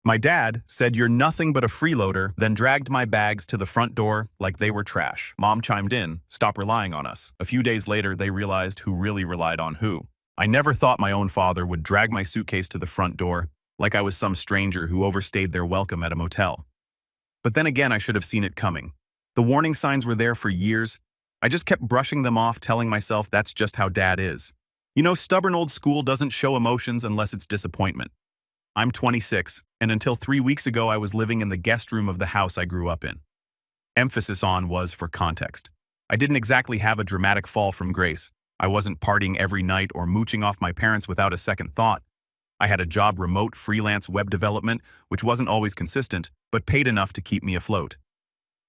My dad said you're nothing but a freeloader, then dragged my bags to the front door like they were trash. Mom chimed in, stop relying on us. A few days later, they realized who really relied on who. I never thought my own father would drag my suitcase to the front door like I was some stranger who overstayed their welcome at a motel. But then again, I should have seen it coming. The warning signs were there for years. I just kept brushing them off, telling myself that's just how Dad is. You know, stubborn old school doesn't show emotions unless it's disappointment. I'm 26, and until 3 weeks ago I was living in the guest room of the house I grew up in. Emphasis on was for context. I didn't exactly have a dramatic fall from grace. I wasn't partying every night or mooching off my parents without a second thought. I had a job, remote freelance web development, which wasn't always consistent, but paid enough to keep me afloat.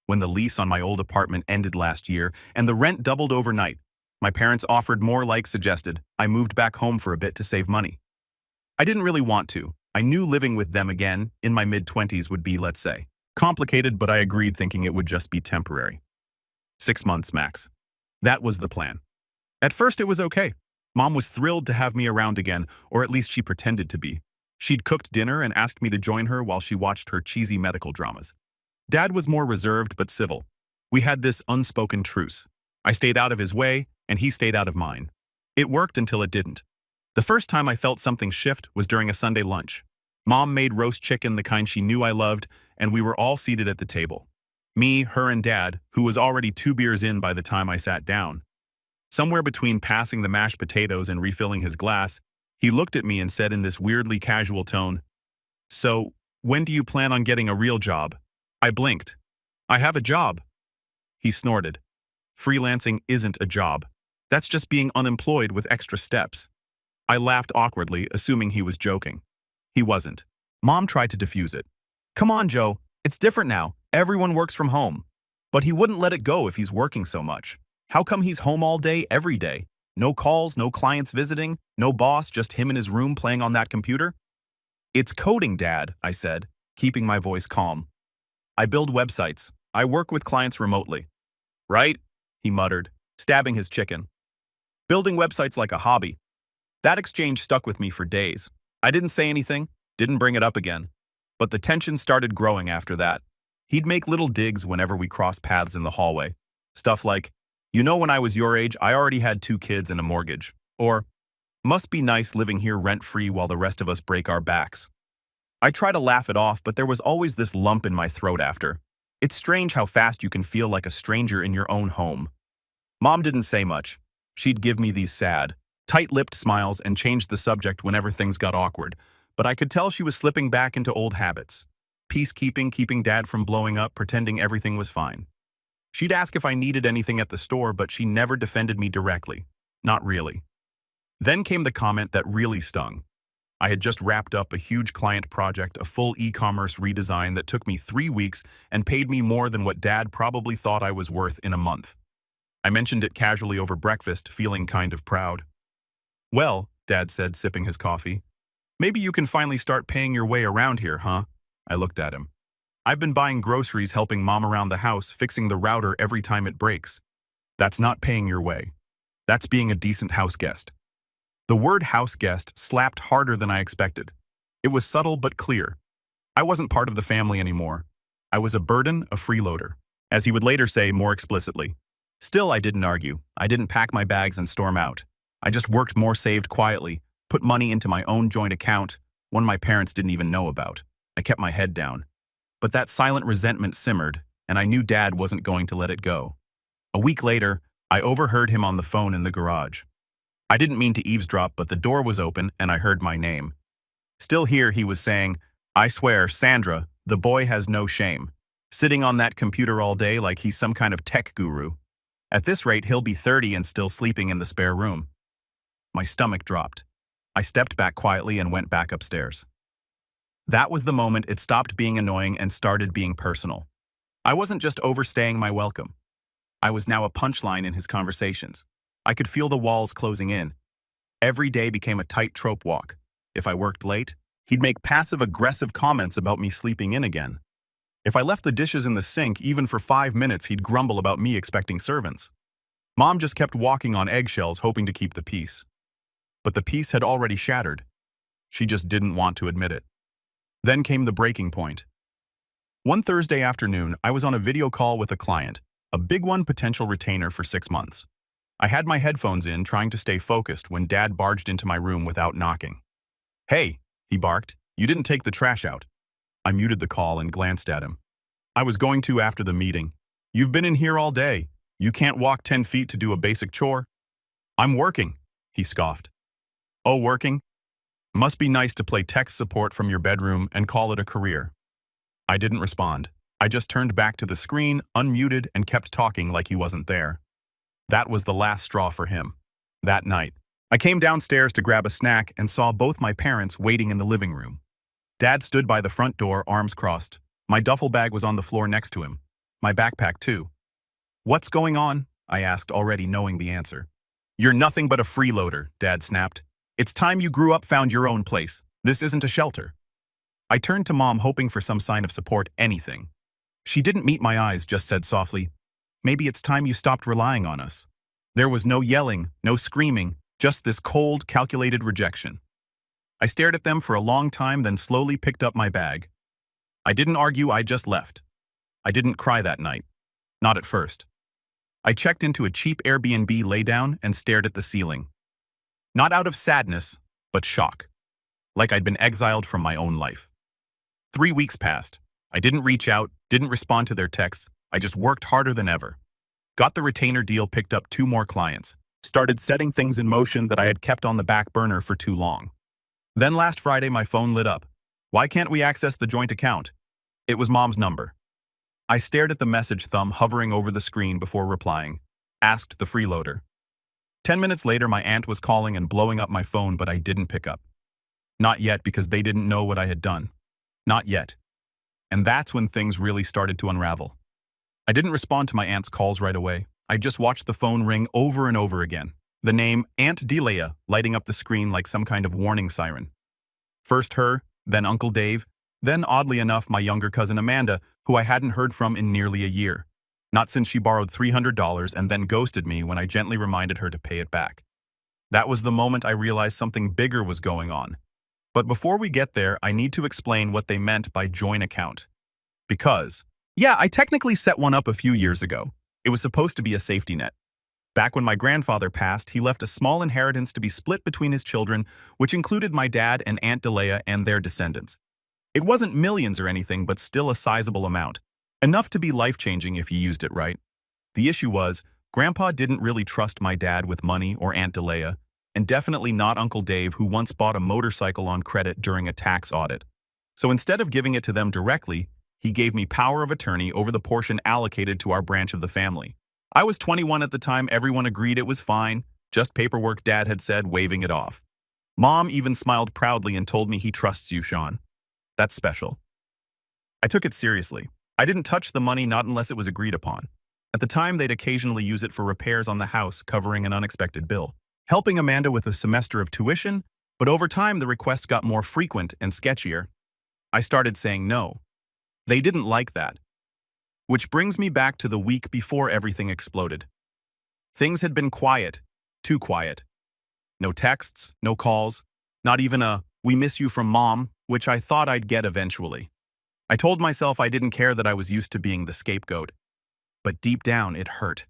When the lease on my old apartment ended last year and the rent doubled overnight, my parents offered more like suggested. I moved back home for a bit to save money. I didn't really want to. I knew living with them again, in my mid-20s, would be, let's say, complicated, but I agreed thinking it would just be temporary. 6 months max. That was the plan. At first it was okay. Mom was thrilled to have me around again, or at least she pretended to be. She'd cooked dinner and asked me to join her while she watched her cheesy medical dramas. Dad was more reserved but civil. We had this unspoken truce. I stayed out of his way, and he stayed out of mine. It worked until it didn't. The first time I felt something shift was during a Sunday lunch. Mom made roast chicken, the kind she knew I loved, and we were all seated at the table. Me, her, and Dad, who was already 2 beers in by the time I sat down. Somewhere between passing the mashed potatoes and refilling his glass, he looked at me and said in this weirdly casual tone, "So, when do you plan on getting a real job?" I blinked. "I have a job." He snorted. "Freelancing isn't a job. That's just being unemployed with extra steps." I laughed awkwardly, assuming he was joking. He wasn't. Mom tried to defuse it. "Come on, Joe. It's different now. Everyone works from home." But he wouldn't let it go if he's working so much. How come he's home all day, every day? No calls, no clients visiting, no boss, just him in his room playing on that computer? "It's coding, Dad," I said, keeping my voice calm. "I build websites. I work with clients remotely." "Right?" he muttered, stabbing his chicken. "Building websites like a hobby." That exchange stuck with me for days. I didn't say anything, didn't bring it up again. But the tension started growing after that. He'd make little digs whenever we crossed paths in the hallway. Stuff like, "You know, when I was your age, I already had 2 kids and a mortgage." Or, "Must be nice living here rent-free while the rest of us break our backs." I try to laugh it off, but there was always this lump in my throat after. It's strange how fast you can feel like a stranger in your own home. Mom didn't say much. She'd give me these sad, tight-lipped smiles and change the subject whenever things got awkward, but I could tell she was slipping back into old habits. Peacekeeping, keeping Dad from blowing up, pretending everything was fine. She'd ask if I needed anything at the store, but she never defended me directly. Not really. Then came the comment that really stung. I had just wrapped up a huge client project, a full e-commerce redesign that took me 3 weeks and paid me more than what Dad probably thought I was worth in a month. I mentioned it casually over breakfast, feeling kind of proud. "Well," Dad said, sipping his coffee, "maybe you can finally start paying your way around here, huh?" I looked at him. "I've been buying groceries, helping Mom around the house, fixing the router every time it breaks." "That's not paying your way. That's being a decent house guest." The word house guest slapped harder than I expected. It was subtle but clear. I wasn't part of the family anymore. I was a burden, a freeloader, as he would later say more explicitly. Still, I didn't argue. I didn't pack my bags and storm out. I just worked more, saved quietly, put money into my own joint account, one my parents didn't even know about. I kept my head down. But that silent resentment simmered, and I knew Dad wasn't going to let it go. A week later, I overheard him on the phone in the garage. I didn't mean to eavesdrop, but the door was open and I heard my name. Still here, he was saying, "I swear, Sandra, the boy has no shame. Sitting on that computer all day like he's some kind of tech guru. At this rate, he'll be 30 and still sleeping in the spare room." My stomach dropped. I stepped back quietly and went back upstairs. That was the moment it stopped being annoying and started being personal. I wasn't just overstaying my welcome. I was now a punchline in his conversations. I could feel the walls closing in. Every day became a tight trope walk. If I worked late, he'd make passive-aggressive comments about me sleeping in again. If I left the dishes in the sink even for 5 minutes, he'd grumble about me expecting servants. Mom just kept walking on eggshells, hoping to keep the peace. But the peace had already shattered. She just didn't want to admit it. Then came the breaking point. One Thursday afternoon, I was on a video call with a client, a big one potential retainer for 6 months. I had my headphones in, trying to stay focused, when Dad barged into my room without knocking. "Hey," he barked, "you didn't take the trash out." I muted the call and glanced at him. "I was going to after the meeting. You've been in here all day. You can't walk 10 feet to do a basic chore." "I'm working," he scoffed. "Oh, working? Must be nice to play tech support from your bedroom and call it a career." I didn't respond. I just turned back to the screen, unmuted, and kept talking like he wasn't there. That was the last straw for him. That night, I came downstairs to grab a snack and saw both my parents waiting in the living room. Dad stood by the front door, arms crossed. My duffel bag was on the floor next to him. My backpack, too. "What's going on?" I asked, already knowing the answer. "You're nothing but a freeloader," Dad snapped. "It's time you grew up, found your own place. This isn't a shelter." I turned to Mom, hoping for some sign of support, anything. She didn't meet my eyes, just said softly, "Maybe it's time you stopped relying on us." There was no yelling, no screaming, just this cold, calculated rejection. I stared at them for a long time, then slowly picked up my bag. I didn't argue, I just left. I didn't cry that night. Not at first. I checked into a cheap Airbnb, lay down, and stared at the ceiling. Not out of sadness, but shock. Like I'd been exiled from my own life. 3 weeks passed. I didn't reach out, didn't respond to their texts. I just worked harder than ever. Got the retainer deal, picked up 2 more clients. Started setting things in motion that I had kept on the back burner for too long. Then last Friday, my phone lit up. "Why can't we access the joint account?" It was Mom's number. I stared at the message, thumb hovering over the screen before replying. Asked the freeloader. 10 minutes later, my aunt was calling and blowing up my phone, but I didn't pick up. Not yet, because they didn't know what I had done. Not yet. And that's when things really started to unravel. I didn't respond to my aunt's calls right away. I just watched the phone ring over and over again. The name Aunt Delia lighting up the screen like some kind of warning siren. First her, then Uncle Dave, then, oddly enough, my younger cousin Amanda, who I hadn't heard from in nearly a year. Not since she borrowed $300 and then ghosted me when I gently reminded her to pay it back. That was the moment I realized something bigger was going on. But before we get there, I need to explain what they meant by joint account. Because, yeah, I technically set one up a few years ago. It was supposed to be a safety net. Back when my grandfather passed, he left a small inheritance to be split between his children, which included my dad and Aunt Delia and their descendants. It wasn't millions or anything, but still a sizable amount. Enough to be life-changing if you used it right. The issue was, Grandpa didn't really trust my dad with money or Aunt Delia, and definitely not Uncle Dave, who once bought a motorcycle on credit during a tax audit. So instead of giving it to them directly, he gave me power of attorney over the portion allocated to our branch of the family. I was 21 at the time. Everyone agreed it was fine, just paperwork, Dad had said, waving it off. Mom even smiled proudly and told me, "He trusts you, Sean." That's special. I took it seriously. I didn't touch the money, not unless it was agreed upon. At the time, they'd occasionally use it for repairs on the house, covering an unexpected bill, helping Amanda with a semester of tuition, but over time the requests got more frequent and sketchier. I started saying no. They didn't like that. Which brings me back to the week before everything exploded. Things had been quiet, too quiet. No texts, no calls, not even a "we miss you" from Mom, which I thought I'd get eventually. I told myself I didn't care, that I was used to being the scapegoat. But deep down, it hurt.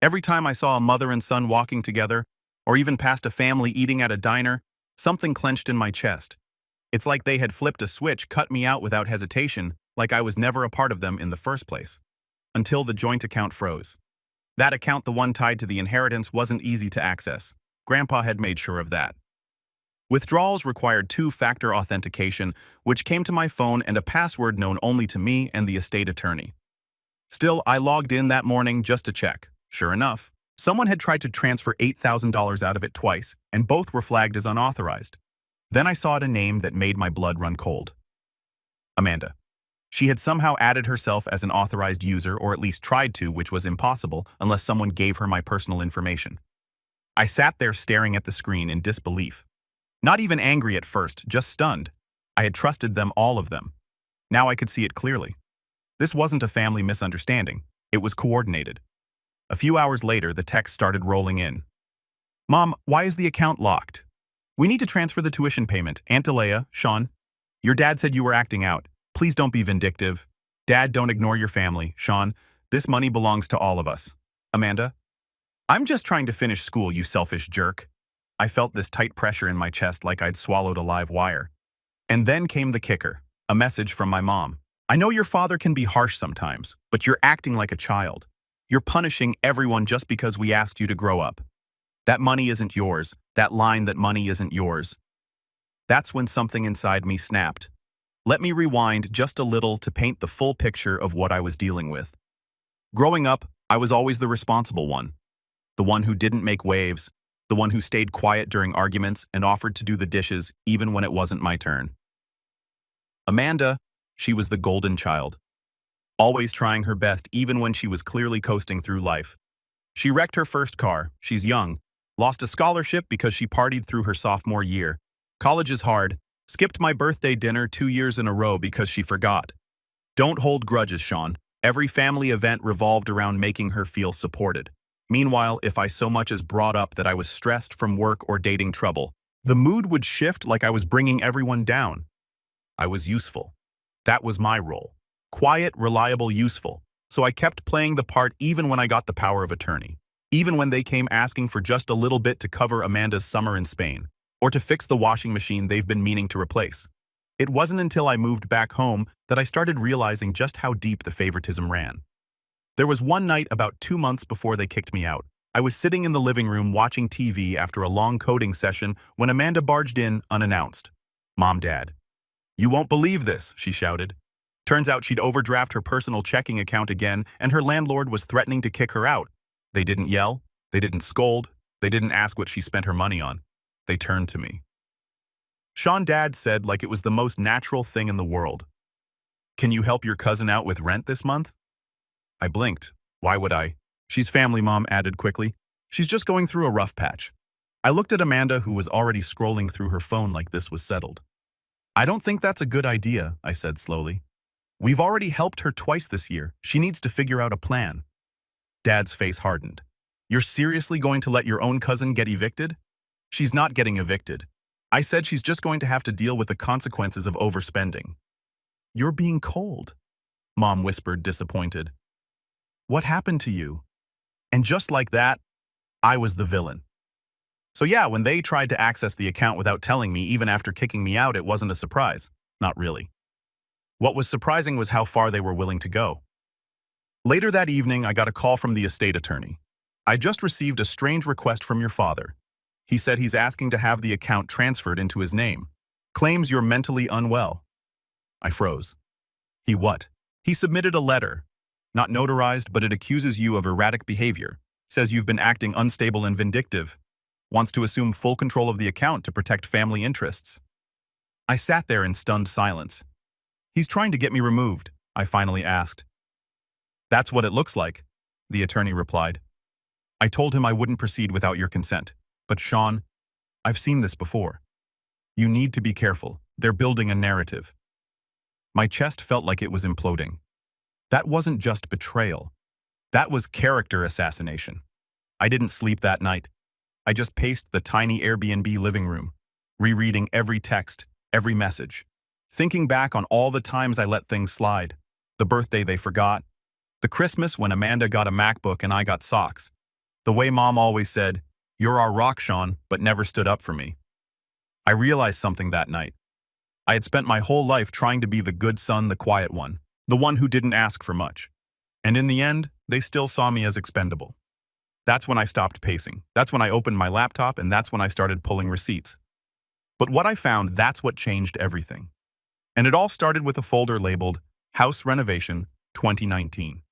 Every time I saw a mother and son walking together, or even past a family eating at a diner, something clenched in my chest. It's like they had flipped a switch, cut me out without hesitation, like I was never a part of them in the first place. Until the joint account froze. That account, the one tied to the inheritance, wasn't easy to access. Grandpa had made sure of that. Withdrawals required 2-factor authentication, which came to my phone, and a password known only to me and the estate attorney. Still, I logged in that morning just to check. Sure enough, someone had tried to transfer $8,000 out of it twice, and both were flagged as unauthorized. Then I saw a name that made my blood run cold. Amanda. She had somehow added herself as an authorized user, or at least tried to, which was impossible unless someone gave her my personal information. I sat there staring at the screen in disbelief. Not even angry at first, just stunned. I had trusted them, all of them. Now I could see it clearly. This wasn't a family misunderstanding. It was coordinated. A few hours later, the text started rolling in. "Mom, why is the account locked? We need to transfer the tuition payment. Aunt Delia, Sean." Your dad said you were acting out. Please don't be vindictive. Dad, don't ignore your family. Sean, this money belongs to all of us. Amanda? I'm just trying to finish school, you selfish jerk. I felt this tight pressure in my chest like I'd swallowed a live wire. And then came the kicker, a message from my mom. I know your father can be harsh sometimes, but you're acting like a child. You're punishing everyone just because we asked you to grow up. That money isn't yours. That line that money isn't yours. That's when something inside me snapped. Let me rewind just a little to paint the full picture of what I was dealing with. Growing up, I was always the responsible one. The one who didn't make waves. The one who stayed quiet during arguments and offered to do the dishes even when it wasn't my turn. Amanda, she was the golden child. Always trying her best even when she was clearly coasting through life. She wrecked her first car, she's young, lost a scholarship because she partied through her sophomore year. College is hard, skipped my birthday dinner 2 years in a row because she forgot. Don't hold grudges, Sean. Every family event revolved around making her feel supported. Meanwhile, if I so much as brought up that I was stressed from work or dating trouble, the mood would shift like I was bringing everyone down. I was useful. That was my role. Quiet, reliable, useful. So I kept playing the part even when I got the power of attorney. Even when they came asking for just a little bit to cover Amanda's summer in Spain, or to fix the washing machine they've been meaning to replace. It wasn't until I moved back home that I started realizing just how deep the favoritism ran. There was one night about 2 months before they kicked me out. I was sitting in the living room watching TV after a long coding session when Amanda barged in unannounced. Mom, Dad. You won't believe this, she shouted. Turns out she'd overdraft her personal checking account again and her landlord was threatening to kick her out. They didn't yell, they didn't scold, they didn't ask what she spent her money on. They turned to me. Sean, Dad said like it was the most natural thing in the world. Can you help your cousin out with rent this month? I blinked. Why would I? She's family, Mom added quickly. She's just going through a rough patch. I looked at Amanda, who was already scrolling through her phone like this was settled. I don't think that's a good idea, I said slowly. We've already helped her twice this year. She needs to figure out a plan. Dad's face hardened. You're seriously going to let your own cousin get evicted? She's not getting evicted. I said she's just going to have to deal with the consequences of overspending. You're being cold, Mom whispered, disappointed. What happened to you? And just like that, I was the villain. So yeah, when they tried to access the account without telling me, even after kicking me out, it wasn't a surprise. Not really. What was surprising was how far they were willing to go. Later that evening, I got a call from the estate attorney. I just received a strange request from your father. He said he's asking to have the account transferred into his name. Claims you're mentally unwell. I froze. He what? He submitted a letter. Not notarized, but it accuses you of erratic behavior. Says you've been acting unstable and vindictive. Wants to assume full control of the account to protect family interests. I sat there in stunned silence. He's trying to get me removed, I finally asked. That's what it looks like, the attorney replied. I told him I wouldn't proceed without your consent. But Sean, I've seen this before. You need to be careful. They're building a narrative. My chest felt like it was imploding. That wasn't just betrayal. That was character assassination. I didn't sleep that night. I just paced the tiny Airbnb living room, rereading every text, every message, thinking back on all the times I let things slide. The birthday they forgot. The Christmas when Amanda got a MacBook and I got socks. The way Mom always said, "You're our rock, Sean," but never stood up for me. I realized something that night. I had spent my whole life trying to be the good son, the quiet one, the one who didn't ask for much. And in the end, they still saw me as expendable. That's when I stopped pacing. That's when I opened my laptop, and that's when I started pulling receipts. But what I found, that's what changed everything. And it all started with a folder labeled House Renovation 2019.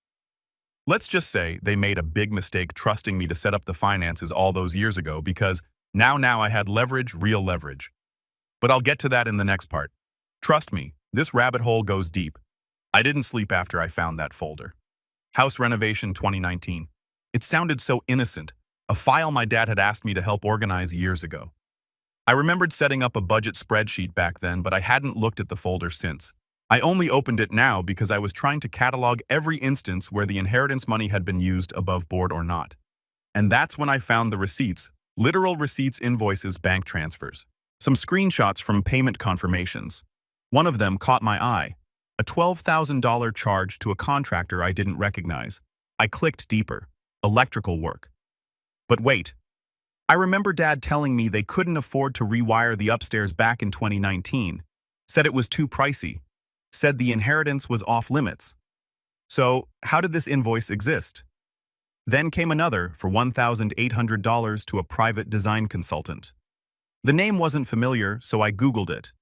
Let's just say they made a big mistake trusting me to set up the finances all those years ago because now I had leverage, real leverage. But I'll get to that in the next part. Trust me, this rabbit hole goes deep. I didn't sleep after I found that folder. House Renovation 2019. It sounded so innocent, a file my dad had asked me to help organize years ago. I remembered setting up a budget spreadsheet back then, but I hadn't looked at the folder since. I only opened it now because I was trying to catalog every instance where the inheritance money had been used above board or not. And that's when I found the receipts, literal receipts, invoices, bank transfers. Some screenshots from payment confirmations. One of them caught my eye, a $12,000 charge to a contractor I didn't recognize. I clicked deeper. Electrical work. But wait. I remember Dad telling me they couldn't afford to rewire the upstairs back in 2019. Said it was too pricey. Said the inheritance was off limits. So, how did this invoice exist? Then came another for $1,800 to a private design consultant. The name wasn't familiar, so I Googled it.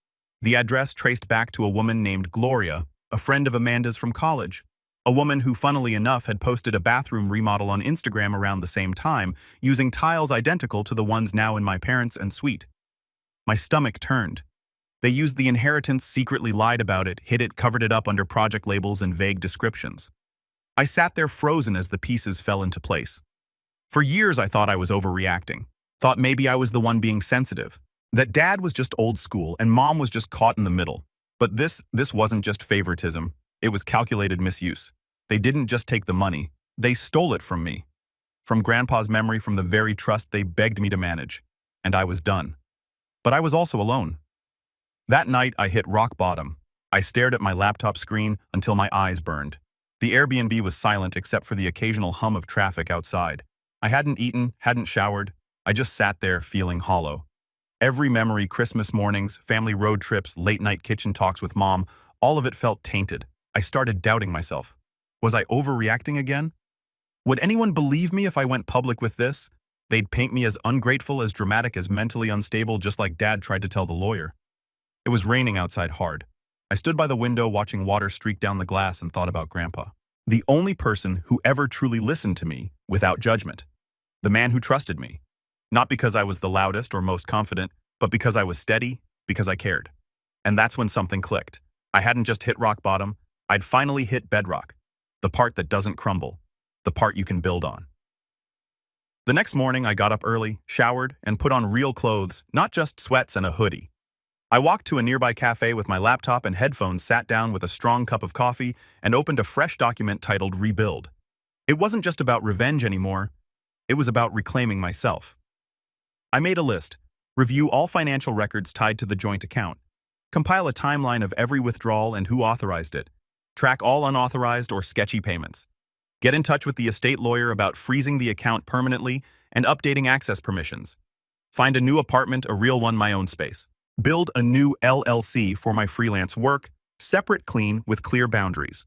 The address traced back to a woman named Gloria, a friend of Amanda's from college. A woman who, funnily enough, had posted a bathroom remodel on Instagram around the same time, using tiles identical to the ones now in my parents' ensuite. My stomach turned. They used the inheritance, secretly lied about it, hid it, covered it up under project labels and vague descriptions. I sat there frozen as the pieces fell into place. For years I thought I was overreacting. Thought maybe I was the one being sensitive. That Dad was just old school and Mom was just caught in the middle. But this wasn't just favoritism. It was calculated misuse. They didn't just take the money. They stole it from me. From Grandpa's memory, from the very trust they begged me to manage. And I was done. But I was also alone. That night, I hit rock bottom. I stared at my laptop screen until my eyes burned. The Airbnb was silent except for the occasional hum of traffic outside. I hadn't eaten, hadn't showered. I just sat there feeling hollow. Every memory, Christmas mornings, family road trips, late-night kitchen talks with Mom, all of it felt tainted. I started doubting myself. Was I overreacting again? Would anyone believe me if I went public with this? They'd paint me as ungrateful, as dramatic, as mentally unstable, just like Dad tried to tell the lawyer. It was raining outside hard. I stood by the window watching water streak down the glass and thought about Grandpa. The only person who ever truly listened to me without judgment. The man who trusted me. Not because I was the loudest or most confident, but because I was steady, because I cared. And that's when something clicked. I hadn't just hit rock bottom, I'd finally hit bedrock. The part that doesn't crumble. The part you can build on. The next morning, I got up early, showered, and put on real clothes, not just sweats and a hoodie. I walked to a nearby cafe with my laptop and headphones, sat down with a strong cup of coffee, and opened a fresh document titled Rebuild. It wasn't just about revenge anymore. It was about reclaiming myself. I made a list. Review all financial records tied to the joint account. Compile a timeline of every withdrawal and who authorized it. Track all unauthorized or sketchy payments. Get in touch with the estate lawyer about freezing the account permanently and updating access permissions. Find a new apartment, a real one, my own space. Build a new LLC for my freelance work, separate, clean, with clear boundaries.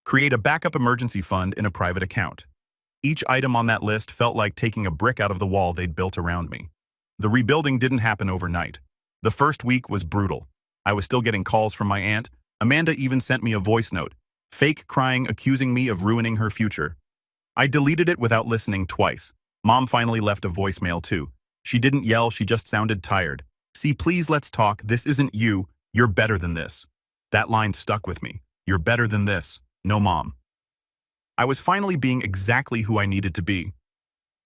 Create a backup emergency fund in a private account. Each item on that list felt like taking a brick out of the wall they'd built around me. The rebuilding didn't happen overnight. The first week was brutal. I was still getting calls from my aunt. Amanda even sent me a voice note, fake crying, accusing me of ruining her future. I deleted it without listening twice. Mom finally left a voicemail too. She didn't yell, she just sounded tired. See, please, let's talk. This isn't you. You're better than this. That line stuck with me. You're better than this. No, Mom. I was finally being exactly who I needed to be.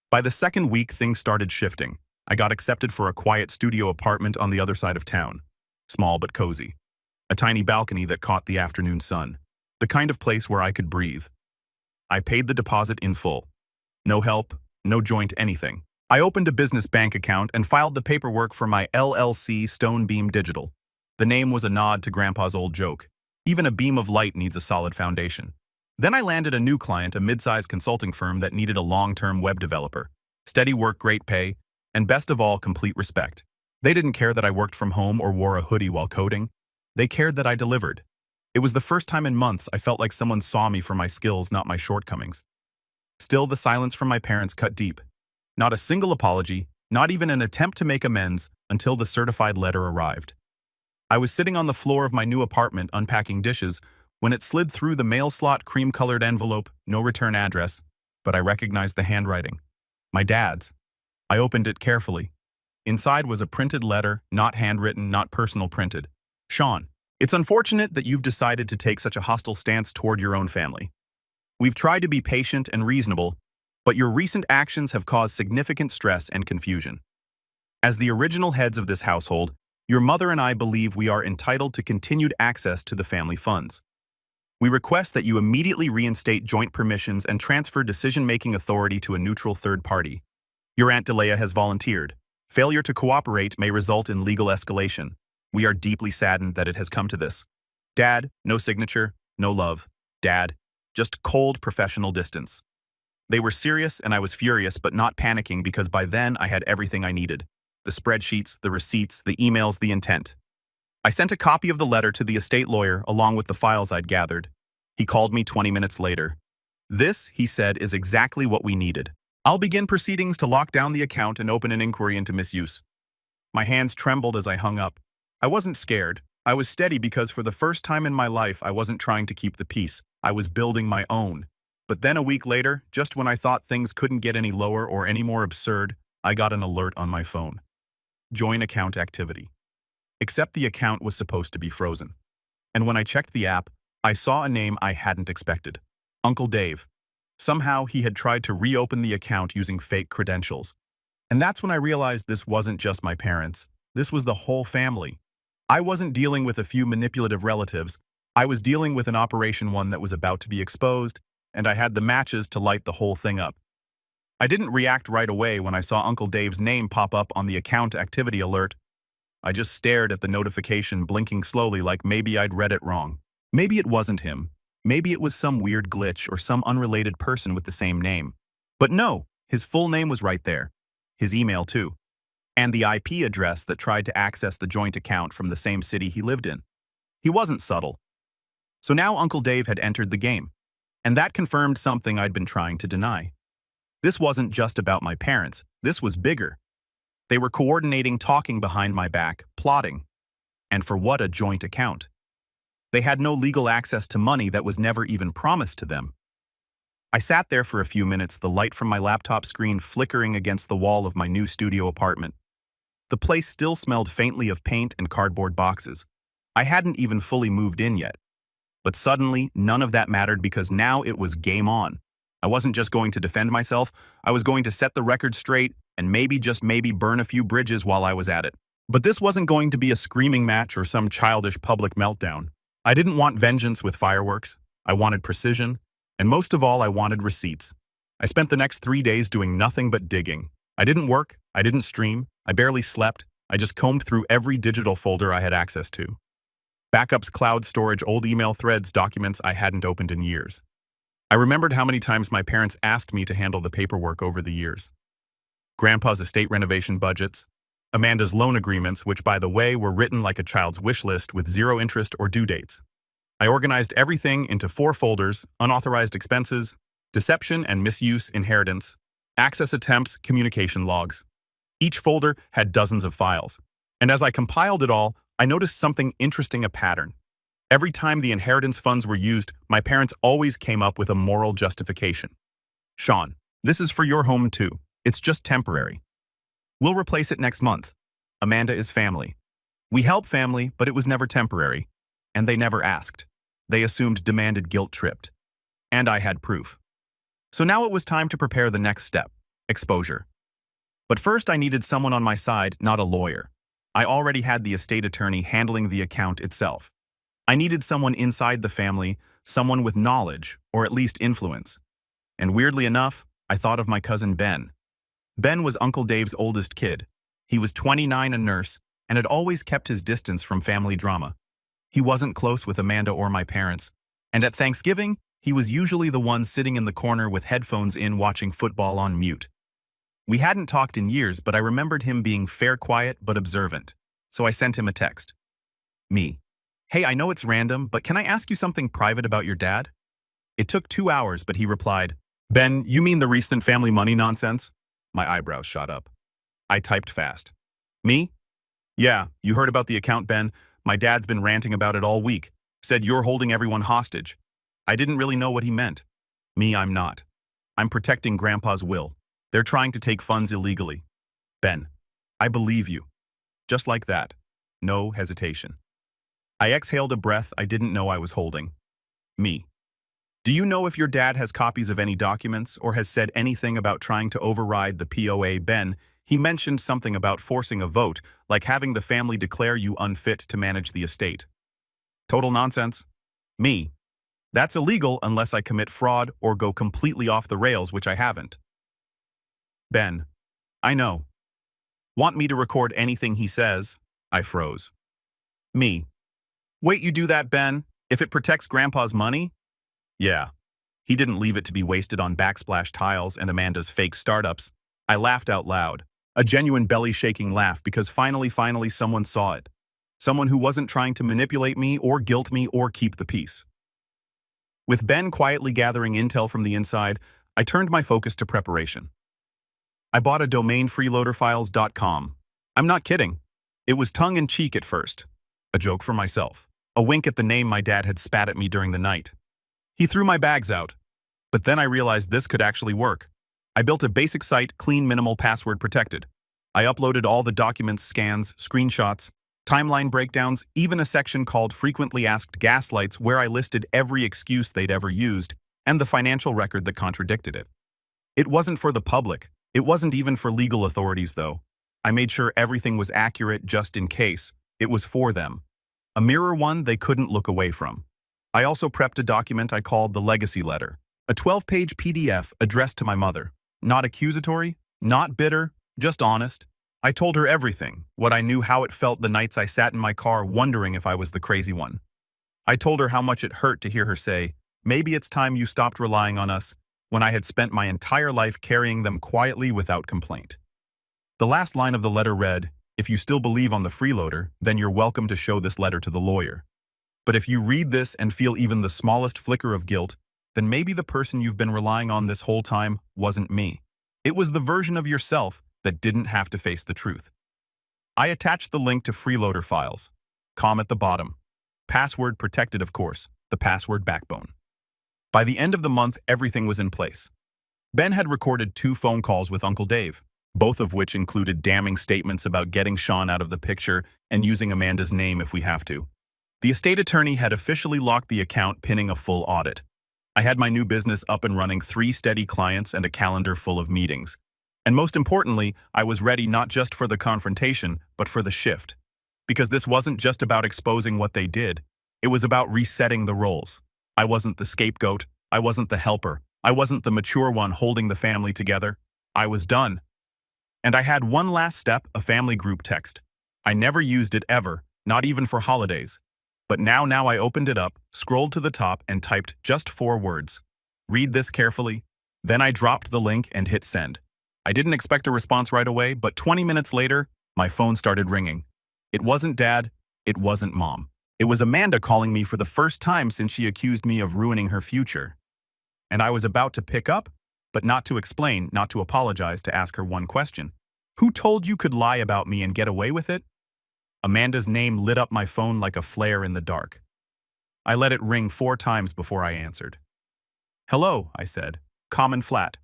By the second week, things started shifting. I got accepted for a quiet studio apartment on the other side of town. Small but cozy. A tiny balcony that caught the afternoon sun. The kind of place where I could breathe. I paid the deposit in full. No help, no joint, anything. I opened a business bank account and filed the paperwork for my LLC, Stonebeam Digital. The name was a nod to Grandpa's old joke. Even a beam of light needs a solid foundation. Then I landed a new client, a mid-sized consulting firm that needed a long-term web developer. Steady work, great pay, and best of all, complete respect. They didn't care that I worked from home or wore a hoodie while coding. They cared that I delivered. It was the first time in months I felt like someone saw me for my skills, not my shortcomings. Still, the silence from my parents cut deep. Not a single apology, not even an attempt to make amends until the certified letter arrived. I was sitting on the floor of my new apartment unpacking dishes when it slid through the mail slot, cream-colored envelope, no return address, but I recognized the handwriting. My dad's. I opened it carefully. Inside was a printed letter, not handwritten, not personal printed. Sean, it's unfortunate that you've decided to take such a hostile stance toward your own family. We've tried to be patient and reasonable, but your recent actions have caused significant stress and confusion. As the original heads of this household, your mother and I believe we are entitled to continued access to the family funds. We request that you immediately reinstate joint permissions and transfer decision-making authority to a neutral third party. Your Aunt Delea has volunteered. Failure to cooperate may result in legal escalation. We are deeply saddened that it has come to this. Dad, no signature, no love. Dad, just cold professional distance. They were serious and I was furious, but not panicking because by then I had everything I needed. The spreadsheets, the receipts, the emails, the intent. I sent a copy of the letter to the estate lawyer along with the files I'd gathered. He called me 20 minutes later. This, he said, is exactly what we needed. I'll begin proceedings to lock down the account and open an inquiry into misuse. My hands trembled as I hung up. I wasn't scared. I was steady because for the first time in my life I wasn't trying to keep the peace. I was building my own. But then a week later, just when I thought things couldn't get any lower or any more absurd, I got an alert on my phone. Join account activity. Except the account was supposed to be frozen. And when I checked the app, I saw a name I hadn't expected. Uncle Dave. Somehow he had tried to reopen the account using fake credentials. And that's when I realized this wasn't just my parents. This was the whole family. I wasn't dealing with a few manipulative relatives. I was dealing with an Operation One that was about to be exposed, and I had the matches to light the whole thing up. I didn't react right away when I saw Uncle Dave's name pop up on the account activity alert. I just stared at the notification, blinking slowly like maybe I'd read it wrong. Maybe it wasn't him. Maybe it was some weird glitch or some unrelated person with the same name. But no, his full name was right there. His email too. And the IP address that tried to access the joint account from the same city he lived in. He wasn't subtle. So now Uncle Dave had entered the game. And that confirmed something I'd been trying to deny. This wasn't just about my parents. This was bigger. They were coordinating, talking behind my back, plotting. And for what a joint account. They had no legal access to money that was never even promised to them. I sat there for a few minutes, the light from my laptop screen flickering against the wall of my new studio apartment. The place still smelled faintly of paint and cardboard boxes. I hadn't even fully moved in yet. But suddenly, none of that mattered because now it was game on. I wasn't just going to defend myself, I was going to set the record straight and maybe, just maybe, burn a few bridges while I was at it. But this wasn't going to be a screaming match or some childish public meltdown. I didn't want vengeance with fireworks. I wanted precision. And most of all, I wanted receipts. I spent the next 3 days doing nothing but digging. I didn't work, I didn't stream, I barely slept, I just combed through every digital folder I had access to. Backups, cloud storage, old email threads, documents I hadn't opened in years. I remembered how many times my parents asked me to handle the paperwork over the years. Grandpa's estate renovation budgets, Amanda's loan agreements, which by the way were written like a child's wish list with zero interest or due dates. I organized everything into 4 folders: unauthorized expenses, deception and misuse, inheritance, access attempts, communication logs. Each folder had dozens of files. And as I compiled it all, I noticed something interesting, a pattern. Every time the inheritance funds were used, my parents always came up with a moral justification. Sean, this is for your home too. It's just temporary. We'll replace it next month. Amanda is family. We help family, but it was never temporary. And they never asked. They assumed, demanded, guilt-tripped. And I had proof. So now it was time to prepare the next step, exposure. But first I needed someone on my side, not a lawyer. I already had the estate attorney handling the account itself. I needed someone inside the family, someone with knowledge, or at least influence. And weirdly enough, I thought of my cousin Ben. Ben was Uncle Dave's oldest kid. He was 29, a nurse, and had always kept his distance from family drama. He wasn't close with Amanda or my parents, and at Thanksgiving, he was usually the one sitting in the corner with headphones in watching football on mute. We hadn't talked in years, but I remembered him being fair quiet but observant, so I sent him a text. Me. Hey, I know it's random, but can I ask you something private about your dad? It took 2 hours, but he replied, Ben, you mean the recent family money nonsense? My eyebrows shot up. I typed fast. Me? Yeah, you heard about the account, Ben. My dad's been ranting about it all week. Said you're holding everyone hostage. I didn't really know what he meant. Me, I'm not. I'm protecting Grandpa's will. They're trying to take funds illegally. Ben, I believe you. Just like that. No hesitation. I exhaled a breath I didn't know I was holding. Me. Do you know if your dad has copies of any documents or has said anything about trying to override the POA? Ben, he mentioned something about forcing a vote, like having the family declare you unfit to manage the estate. Total nonsense. Me. That's illegal unless I commit fraud or go completely off the rails, which I haven't. Ben. I know. Want me to record anything he says? I froze. Me. Wait, you do that, Ben? If it protects Grandpa's money? Yeah. He didn't leave it to be wasted on backsplash tiles and Amanda's fake startups. I laughed out loud. A genuine belly-shaking laugh because finally someone saw it. Someone who wasn't trying to manipulate me or guilt me or keep the peace. With Ben quietly gathering intel from the inside, I turned my focus to preparation. I bought a domain freeloaderfiles.com. I'm not kidding. It was tongue-in-cheek at first. A joke for myself. A wink at the name my dad had spat at me during the night. He threw my bags out. But then I realized this could actually work. I built a basic site, clean, minimal, password protected. I uploaded all the documents, scans, screenshots, timeline breakdowns, even a section called Frequently Asked Gaslights where I listed every excuse they'd ever used and the financial record that contradicted it. It wasn't for the public. It wasn't even for legal authorities, though. I made sure everything was accurate just in case. It was for them. A mirror one they couldn't look away from. I also prepped a document I called the Legacy Letter, a 12-page PDF addressed to my mother. Not accusatory, not bitter, just honest. I told her everything, what I knew, how it felt the nights I sat in my car wondering if I was the crazy one. I told her how much it hurt to hear her say, "Maybe it's time you stopped relying on us," when I had spent my entire life carrying them quietly without complaint. The last line of the letter read, "If you still believe on the freeloader, then you're welcome to show this letter to the lawyer. But if you read this and feel even the smallest flicker of guilt, then maybe the person you've been relying on this whole time wasn't me. It was the version of yourself that didn't have to face the truth." I attached the link to Freeloader files. Com at the bottom. Password protected, of course, the password backbone. By the end of the month, everything was in place. Ben had recorded 2 phone calls with Uncle Dave, both of which included damning statements about getting Sean out of the picture and using Amanda's name if we have to. The estate attorney had officially locked the account, pinning a full audit. I had my new business up and running, 3 steady clients and a calendar full of meetings. And most importantly, I was ready not just for the confrontation, but for the shift. Because this wasn't just about exposing what they did. It was about resetting the roles. I wasn't the scapegoat. I wasn't the helper. I wasn't the mature one holding the family together. I was done. And I had one last step, a family group text. I never used it ever, not even for holidays. But now I opened it up, scrolled to the top, and typed just 4 words. "Read this carefully." Then I dropped the link and hit send. I didn't expect a response right away, but 20 minutes later, my phone started ringing. It wasn't Dad. It wasn't Mom. It was Amanda calling me for the first time since she accused me of ruining her future. And I was about to pick up, but not to explain, not to apologize, to ask her one question. "Who told you could lie about me and get away with it?" Amanda's name lit up my phone like a flare in the dark. I let it ring 4 times before I answered. "Hello," I said, calm and flat.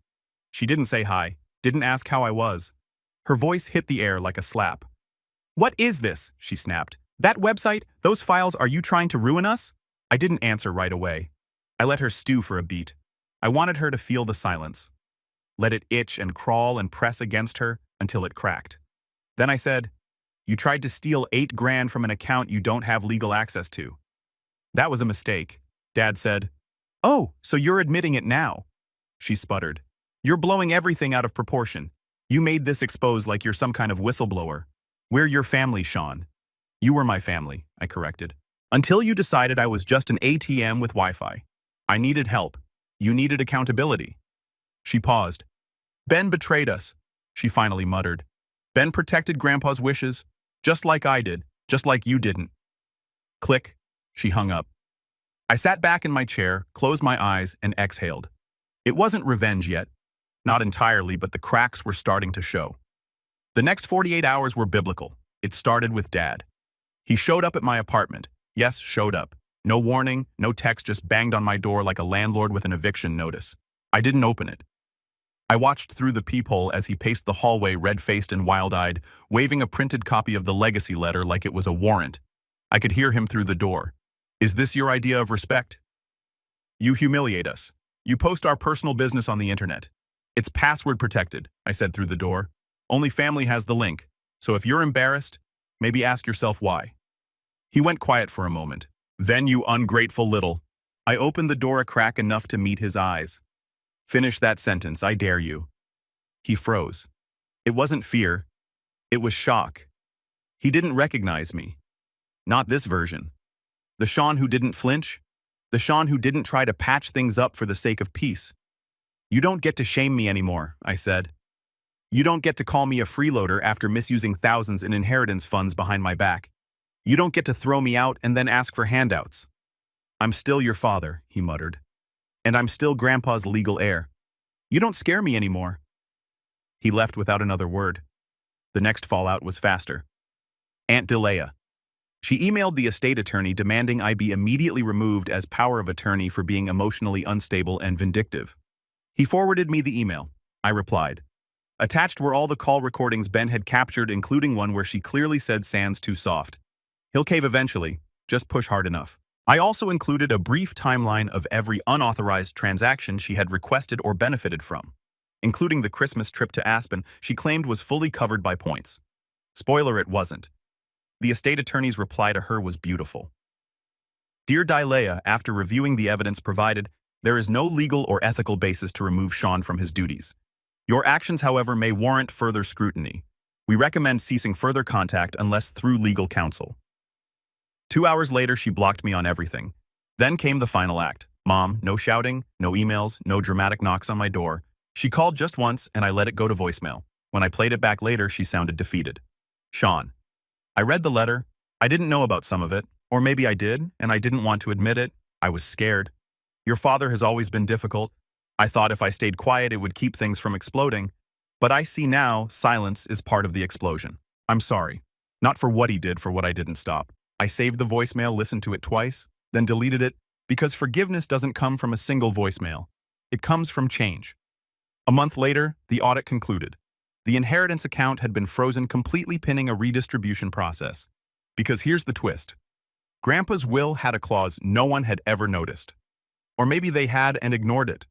She didn't say hi, didn't ask how I was. Her voice hit the air like a slap. "What is this?" she snapped. "That website? Those files? Are you trying to ruin us?" I didn't answer right away. I let her stew for a beat. I wanted her to feel the silence. Let it itch and crawl and press against her until it cracked. Then I said, "You tried to steal $8,000 from an account you don't have legal access to." "That was a mistake," Dad said. "Oh, so you're admitting it now?" She sputtered. "You're blowing everything out of proportion. You made this expose like you're some kind of whistleblower. We're your family, Sean." "You were my family," I corrected. "Until you decided I was just an ATM with Wi-Fi. I needed help. You needed accountability." She paused. "Ben betrayed us," she finally muttered. "Ben protected Grandpa's wishes, just like I did, just like you didn't." Click. She hung up. I sat back in my chair, closed my eyes, and exhaled. It wasn't revenge yet. Not entirely, but the cracks were starting to show. The next 48 hours were biblical. It started with Dad. He showed up at my apartment. Yes, showed up. No warning, no text, just banged on my door like a landlord with an eviction notice. I didn't open it. I watched through the peephole as he paced the hallway, red-faced and wild-eyed, waving a printed copy of the legacy letter like it was a warrant. I could hear him through the door. "Is this your idea of respect? You humiliate us. You post our personal business on the internet. It's password protected," I said through the door. "Only family has the link. So if you're embarrassed, maybe ask yourself why." He went quiet for a moment. "Then, you ungrateful little..." I opened the door a crack enough to meet his eyes. "Finish that sentence, I dare you." He froze. It wasn't fear. It was shock. He didn't recognize me. Not this version. The Sean who didn't flinch. The Sean who didn't try to patch things up for the sake of peace. You don't get to shame me anymore, I said. You don't get to call me a freeloader after misusing thousands in inheritance funds behind my back. You don't get to throw me out and then ask for handouts. I'm still your father, he muttered. And I'm still Grandpa's legal heir. You don't scare me anymore. He left without another word. The next fallout was faster. Aunt Delea. She emailed the estate attorney demanding I be immediately removed as power of attorney for being emotionally unstable and vindictive. He forwarded me the email. I replied. Attached were all the call recordings Ben had captured, including one where she clearly said Sand's too soft. He'll cave eventually, just push hard enough. I also included a brief timeline of every unauthorized transaction she had requested or benefited from, including the Christmas trip to Aspen she claimed was fully covered by points. Spoiler, it wasn't. The estate attorney's reply to her was beautiful. Dear Dilea, after reviewing the evidence provided, there is no legal or ethical basis to remove Sean from his duties. Your actions, however, may warrant further scrutiny. We recommend ceasing further contact unless through legal counsel. 2 hours later, she blocked me on everything. Then came the final act. Mom, no shouting, no emails, no dramatic knocks on my door. She called just once, and I let it go to voicemail. When I played it back later, she sounded defeated. Sean. I read the letter. I didn't know about some of it, or maybe I did, and I didn't want to admit it. I was scared. Your father has always been difficult. I thought if I stayed quiet, it would keep things from exploding. But I see now silence is part of the explosion. I'm sorry. Not for what he did, for what I didn't stop. I saved the voicemail, listened to it twice, then deleted it, because forgiveness doesn't come from a single voicemail. It comes from change. A month later, the audit concluded. The inheritance account had been frozen, completely pinning a redistribution process. Because here's the twist. Grandpa's will had a clause no one had ever noticed. Or maybe they had and ignored it.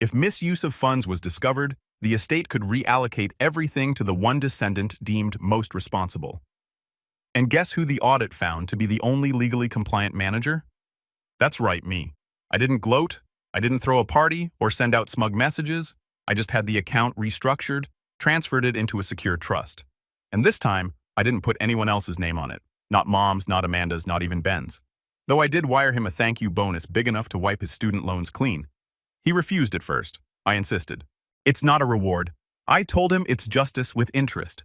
If misuse of funds was discovered, the estate could reallocate everything to the one descendant deemed most responsible. And guess who the audit found to be the only legally compliant manager? That's right, me. I didn't gloat, I didn't throw a party or send out smug messages. I just had the account restructured, transferred it into a secure trust. And this time, I didn't put anyone else's name on it. Not Mom's, not Amanda's, not even Ben's. Though I did wire him a thank you bonus big enough to wipe his student loans clean. He refused at first. I insisted. It's not a reward. I told him it's justice with interest.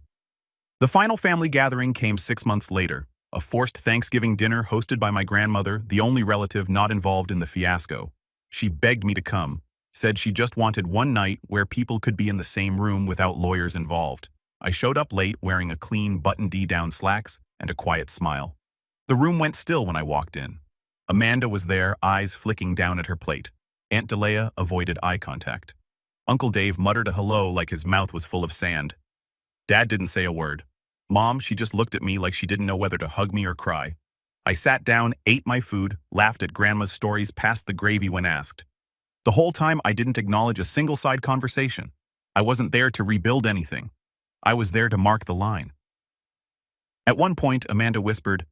The final family gathering came 6 months later, a forced Thanksgiving dinner hosted by my grandmother, the only relative not involved in the fiasco. She begged me to come, said she just wanted one night where people could be in the same room without lawyers involved. I showed up late wearing a clean button-down slacks and a quiet smile. The room went still when I walked in. Amanda was there, eyes flicking down at her plate. Aunt Delea avoided eye contact. Uncle Dave muttered a hello like his mouth was full of sand. Dad didn't say a word. Mom, she just looked at me like she didn't know whether to hug me or cry. I sat down, ate my food, laughed at Grandma's stories past the gravy when asked. The whole time I didn't acknowledge a single side conversation. I wasn't there to rebuild anything. I was there to mark the line. At one point, Amanda whispered,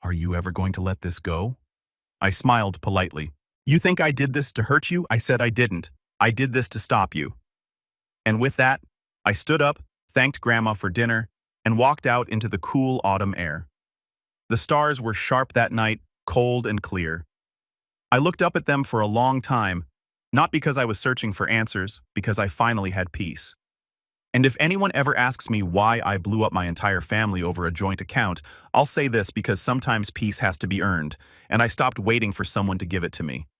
"Are you ever going to let this go?" I smiled politely. "You think I did this to hurt you?" I said I didn't. I did this to stop you. And with that, I stood up, thanked Grandma for dinner, and walked out into the cool autumn air. The stars were sharp that night, cold and clear. I looked up at them for a long time, not because I was searching for answers, because I finally had peace. And if anyone ever asks me why I blew up my entire family over a joint account, I'll say this: because sometimes peace has to be earned, and I stopped waiting for someone to give it to me.